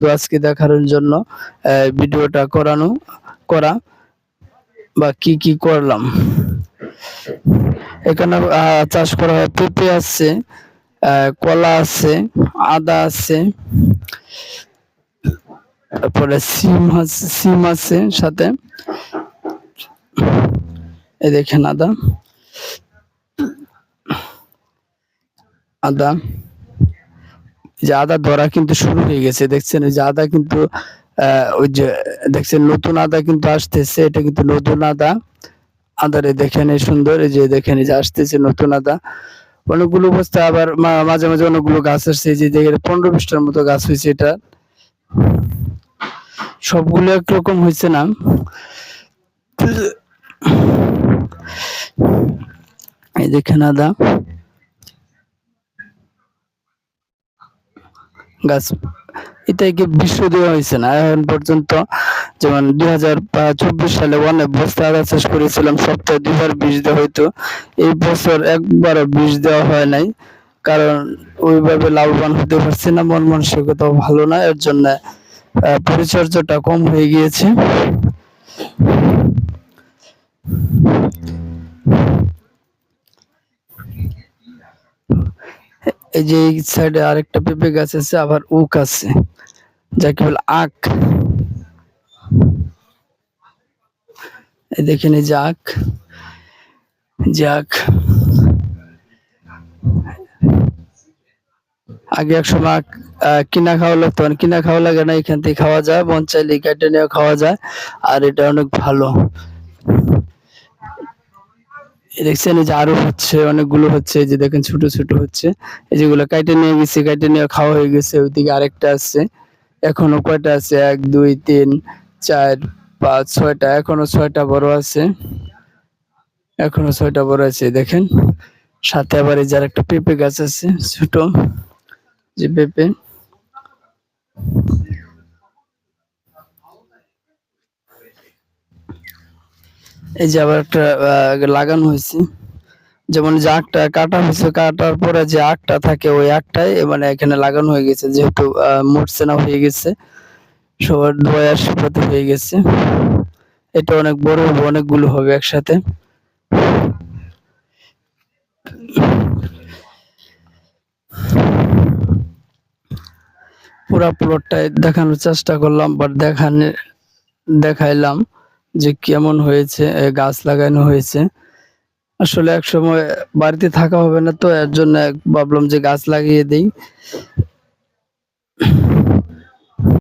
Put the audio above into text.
আজকে দেখানোর জন্য ভিডিওটা করা বা কি করলাম। এখানে চাষ করা হয়, পেঁপে আছে, কলা আছে, আদা আছে, তারপরে সিম আছে সাথে। এই দেখেন আদা যে আদা ধরা কিন্তু শুরু হয়ে গেছে, দেখছেন এই যে আদা কিন্তু ওই যে দেখছেন নতুন আদা কিন্তু আসতেছে, এটা কিন্তু নতুন আদা। আদারে দেখেন এই সুন্দর, এই যে দেখেন এই যে আসতেছে নতুন আদা। অনেকগুলো বস্তা, আবার মাঝে মাঝে অনেকগুলো গাছ আসছে, এই যে দেখেন 15-20টার মতো গাছ হয়েছে। এটা সবগুলো একরকম হয়েছে না। এই দেখেন আদা গাছ, এটাকে বিষ দেওয়া হয়েছে না এখন পর্যন্ত। যেমন 2024 সালে অনেক বস্তা আদা চাষ করেছিলাম, সপ্তাহে 2বার বিষ দেওয়া হইতো। এই বছর একবারও বিষ দেওয়া হয় নাই, কারণ ওইভাবে লাভবান হতে পারছি না, মন মানসিকতাও ভালো না, এর জন্য পরিচর্যাটা কম হয়ে গিয়েছে। এই যে এই সাইডে আরেকটা পেঁপে গাছ আছে, আবার ওক আছে, যাকে বলে আখ। এই দেখেন এই যে আখ আগে এক সময় কিনা খাওয়া লাগতো, কিনা খাওয়া লাগে না, এখান থেকে খাওয়া যায়, মন চাইলে কেটে নিয়ে খাওয়া যায়, আর এটা অনেক ভালো। দেখছেন এই যে আরো হচ্ছে, অনেকগুলো হচ্ছে, এই যে দেখেন ছোট ছোট হচ্ছে, এই যেগুলো কেটে নিয়ে গেছে, কেটে নিয়ে খাওয়া হয়ে গেছে। ওইদিকে আরেকটা আছে, এখনো কয়টা আছে, 1 2 3 4 5 6টা, এখনো 6টা বড় আছে, এখনো 6টা বড় আছে দেখেন। সাথে আবার এই যে আরেকটা পেঁপে গাছ আছে ছোট, যে পেঁপে। এই যে আবার একটা লাগানো হয়েছে, যেমন যে আখটা কাটা হয়েছে, কাটার পরে যে আখটা থাকে ওই আখটাই মানে এখানে লাগানো হয়ে গেছে, যেহেতু মরছে না, হয়ে গেছে, সবার দোয়া আশীর্বাদ হয়ে গেছে। এটা অনেক বড় হবে, অনেকগুলো হবে একসাথে। পুরা প্লটটাই দেখানোর চেষ্টা করলাম, বাট দেখাইলাম যে কেমন হয়েছে, গাছ লাগানো হয়েছে। আসলে একসময় বাড়িতে থাকা হবে না, তো এর জন্য ভাবলাম যে গাছ লাগিয়ে দেই।